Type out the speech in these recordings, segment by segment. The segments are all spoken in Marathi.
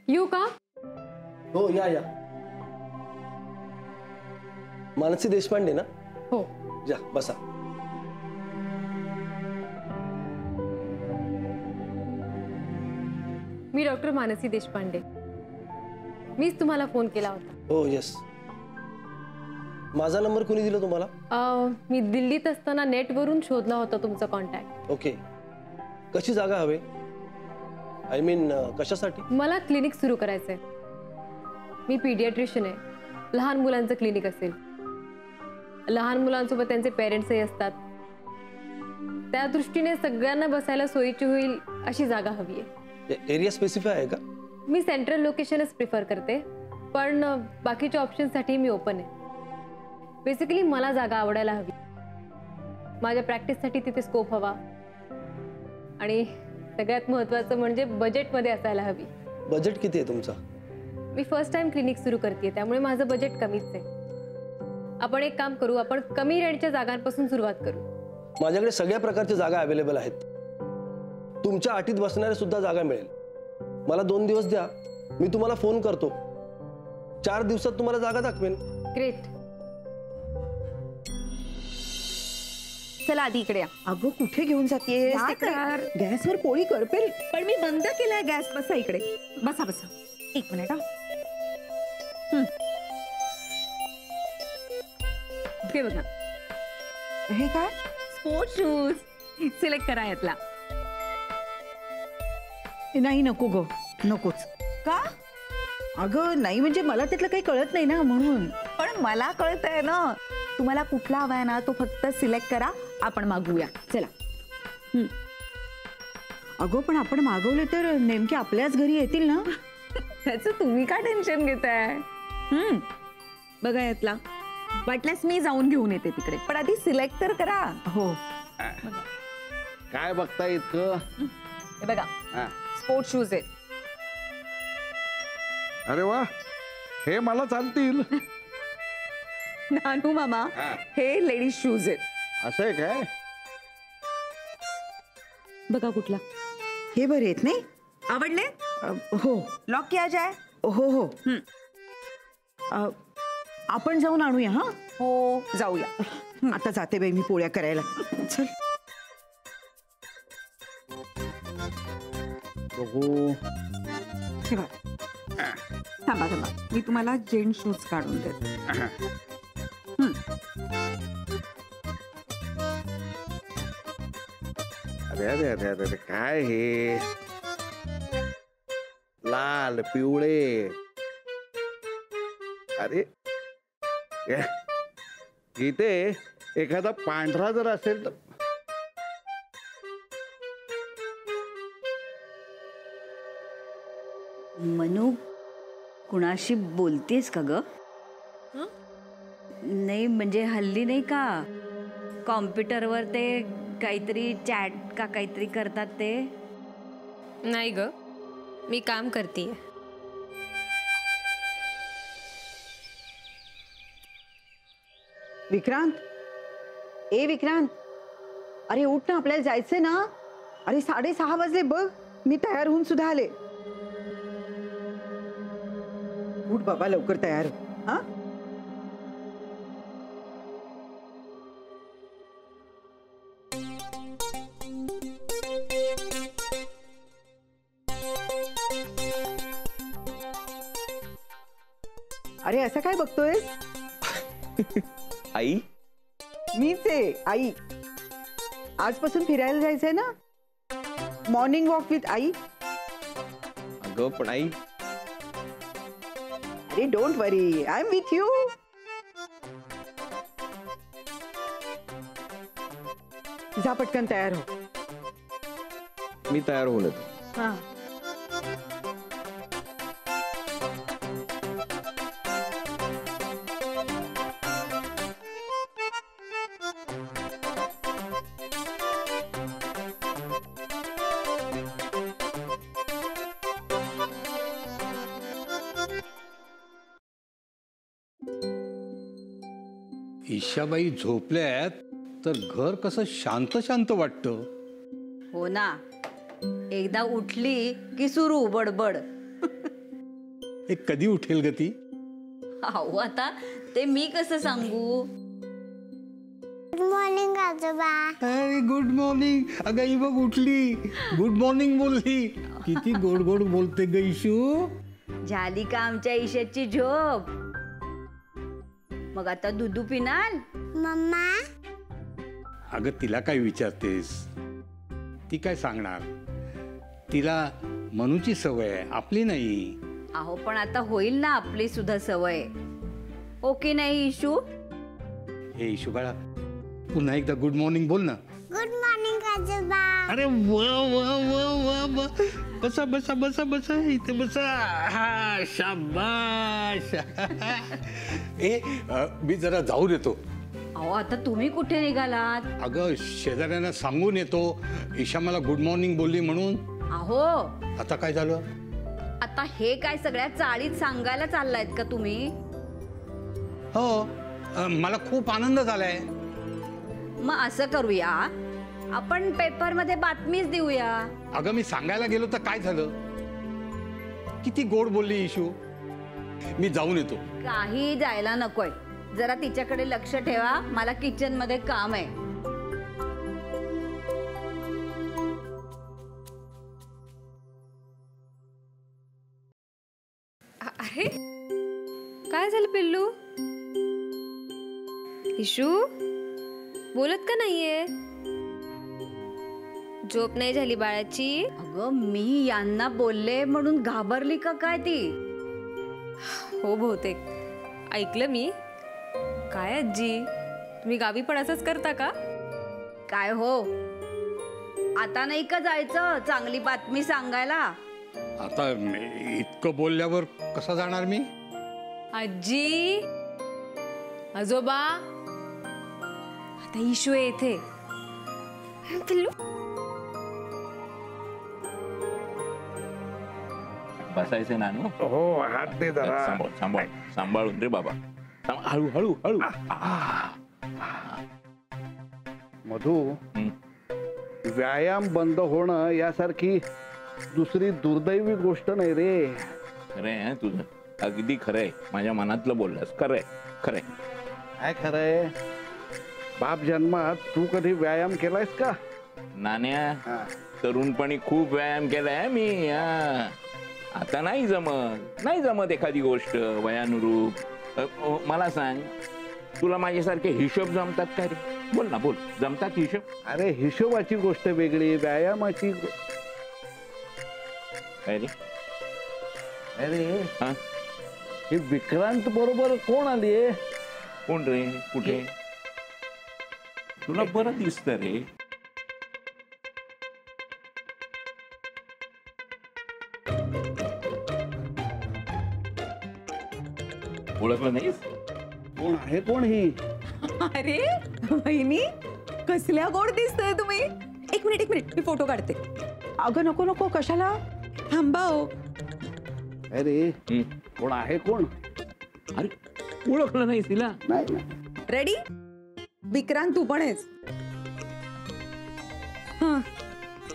येऊ का? हो या या. मानसी देशपांडे ना? हो. जा बसा. मी डॉक्टर मानसी देशपांडे. मीच तुम्हाला फोन केला होता. हो यस. माझा नंबर कोणी दिला तुम्हाला? मी दिल्लीत असताना नेटवरून शोधला होता तुमचा कॉन्टॅक्ट. ओके. कशी जागा हवे? आय मीन कशासाठी? मला क्लिनिक सुरू करायचंय. मी पीडियाट्रिशियन आहे. लहान मुलांचं क्लिनिक असेल. लहान मुलांसोबत त्यांचे पेरेंट्सही असतात. त्या दृष्टीने सगळ्यांना बसायला सोयीची होईल अशी जागा हवी आहे. एरिया स्पेसिफाय आहे का? मी सेंट्रल लोकेशनच प्रिफर करते, पण बाकीच्या ऑप्शनसाठी मी ओपन आहे. बेसिकली मला जागा आवडायला हवी. माझ्या प्रॅक्टिससाठी तिथे स्कोप हवा आणि सगळ्यात महत्त्वाचं म्हणजे बजेटमध्ये असायला हवी. बजेट किती आहे तुमचा? मी फर्स्ट टाइम क्लिनिक सुरू करते, त्यामुळे माझं बजेट कमीच आहे. आपण एक काम करू, आपण कमी रेंटच्या जागांपासून सुरुवात करू. माझ्याकडे सगळ्या प्रकारच्या जागा अवेलेबल आहेत. तुमच्या अटीत बसणाऱ्या सुद्धा जागा मिळेल. मला 2 दिवस द्या, मी तुम्हाला फोन करतो. 4 दिवसात तुम्हाला जागा दाखवेन. ग्रेट. चला आधी इकडे या. अगं कुठे घेऊन जातेस? गॅसवर पोळी करपेल. पण मी बंद केलाय गॅस. बसा इकडे. बसा बसा. 1 मिनिट हा. हे बघा. हे काय? Sports shoes. सिलेक्ट करा यातला. नाही नको ग, नकोच. का? अगं नाही म्हणजे मला त्यातलं काही कळत नाही ना म्हणून. पण मला कळतंय ना. तुम्हाला कुठला हवाय ना तो फक्त सिलेक्ट करा, आपण मागवूया. चला. अगं पण आपण मागवले तर नेमके आपल्याच घरी येतील ना? त्याचं तुम्ही का टेन्शन घेताय? बघा यातला. वाटल्यास मी जाऊन घेऊन येते तिकडे, पण आधी सिलेक्ट तर करा. हो. काय बघता इतकं? हे बघा, स्पोर्ट्स शूज आहेत. अरे वा, हे मला चालतील. नानू मामा, हे लेडीज शूज आहेत. असं आहे काय? बघा कुठला. हे बरे आहेत नाही? आवडले? हो. लॉक किया जाय? हो हो. आपण जाऊन आणूया. हा हो जाऊया. आता जाते बाई मी पोळ्या करायला. चल. थांबा थांबा, मी तुम्हाला जेंट्स शूज काढून देते. अरे अरे अरे अरे अरे, काय हे लाल पिवळे. अरे इथे एखादा पांढरा जर असेल तर. मनू, कुणाशी बोलतेस का ग? नाही म्हणजे हल्ली नाही का कॉम्प्युटरवर ते काहीतरी चॅट का काहीतरी करतात ते? नाही ग, मी काम करते. विक्रांत, ए विक्रांत, अरे उठ ना, आपल्याला जायचंय ना. अरे 6:30 वाजले बघ. मी तयार होऊन सुद्धा आले. उठ बाबा, लवकर तयार हो. हा अरे असं काय बघतोयस? आई? मीच आहे आई. आजपासून फिरायला जायचंय ना. मॉर्निंग वॉक विथ आई. अगं पण आई. अरे don't worry, I am with you. जा पटकन तयार हो. मी तयार होऊन येतो. हा. ईशाबाई झोपल्यात तर घर कसं शांत शांत वाटतं. हो ना, एकदा उठली की सुरू बडबड. एक कधी उठेल ग ती? अहो आता ते मी कसं सांगू? गुड मॉर्निंग आजोबा. अरे गुड मॉर्निंग. अगं ही बघ उठली, गुड मॉर्निंग बोलली. किती गोड गोड बोलते ग इशू. झाली का आमच्या ईशाची झोप? मग आता दुधू पिनाल? मम्मा अगं तिला काय विचारतेस? ती काय सांगणार? तिला मनूची सवय आहे, आपली नाही. अहो पण आता होईल ना आपली सुद्धा सवय. ओके नाही इशू? हे इशू बाळा, पुन्हा एकदा गुड मॉर्निंग बोल ना. गुड मॉर्निंग आजोबा. अरे वा वा वा वा वा. बसा बसा बसा बसा, इथे बसा. हा शाबाश. मी जरा जाऊन येतो. अहो आता तुम्ही कुठे निघालात? अगं शेजाऱ्यांना सांगून येतो ईशा मला गुड मॉर्निंग बोलली म्हणून. अहो आता काय झालं? आता हे काय सगळ्या चाळीत सांगायला चाललायत का तुम्ही? हो, मला खूप आनंद झालाय. मग असं करूया, आपण पेपर मध्ये बातमीच देऊया. अगं मी सांगायला गेलो तर काय झालं? किती गोड बोलली इशू. मी जाऊन येतो. काही जायला नकोय, जरा तिच्याकडे लक्ष ठेवा. मला किचन मध्ये काम आहे. अरे काय झालं पिल्लू? इशू बोलत का नाहीये? झोप नाही झाली बाळाची? अगं मी यांना बोलले म्हणून घाबरली का काय ती? हो बहुतेक ऐकलं मी. काय आजी, तुम्ही गावी पण असंच करता का? काय हो, आता नाही का जायचं चांगली बातमी सांगायला? आता इतकं बोलल्यावर कसा जाणार मी? आजी, आजोबा, आता इशू आहे इथे. पिल्लू बसायचे नानू. हो हात दे जरा. सांभाळ सांभाळ सांभाळून रे बाबा. हळू हळू हळू. मधू, हं. व्यायाम बंद होणं यासारखी दुसरी दुर्दैवी गोष्ट नाही रे. खरंय तुझं, अगदी खरंय. माझ्या मनातलं बोललास. खरंय खरंय. काय खरंय? बाप जन्मात तू कधी व्यायाम केलायस का? नाण्या, तरुणपणी खूप व्यायाम केलाय मी. आता नाही जमत एखादी गोष्ट वयानुरूप. मला सांग, तुला माझ्यासारखे हिशोब जमतात का रे? बोल ना, बोल. जमतात हिशोब? अरे हिशोबाची गोष्ट वेगळी, व्यायामाची काय रे? अरे हा, हे विक्रांत बरोबर कोण आली? कोण रे? कुठे? तुला बरं दिसत रे. ओळखलं नाहीस? कोण आहे कोण ही? अरे वहिनी, कसल्या गोड दिसतोय तुम्ही. एक मिनिट मी फोटो काढते. अगं नको नको, कशाला? थांबा हो. अरे कोण आहे कोण? अरे ओळखलं नाहीस तिला? नाही. रेडी? विक्रांत तू पण आहेस. हा,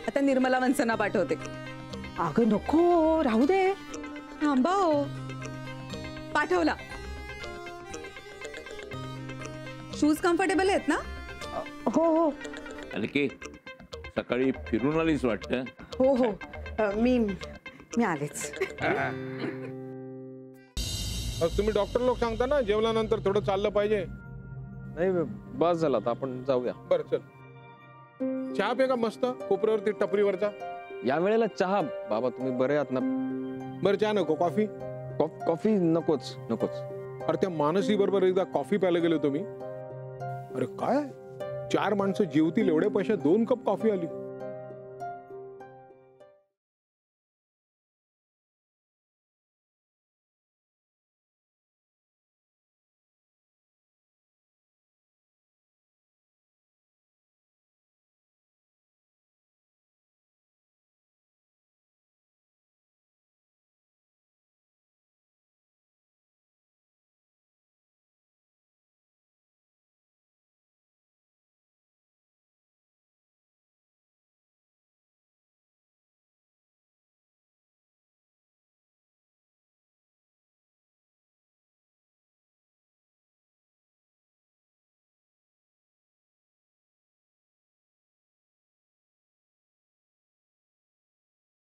आता निर्मला वंसना पाठवते. अगं नको, राहू दे. थांबा हो. पाठवला. शूज कम्फर्टेबल आहेत ना? हो हो अरे के सकाळी फिरून आलीस वाटतं. हो हो, मी आलेच. तुम्ही डॉक्टर लोक सांगता ना जेवल्यानंतर थोडं चाललं पाहिजे. नाही बस झाला, आता आपण जाऊया. बरं चल. चहा पे का मस्त कोपऱ्यावरती टपरीवरचा? या वेळेला चहा बाबा, तुम्ही बरे आहात ना? बरं चहा नको, कॉफी? कॉफी नकोच. अरे त्या मानसी बरोबर एकदा कॉफी प्यायला गेलो होतो मी. अरे काय 4 माणसं जेवतील एवढ्या पैशात 2 कप कॉफी आली.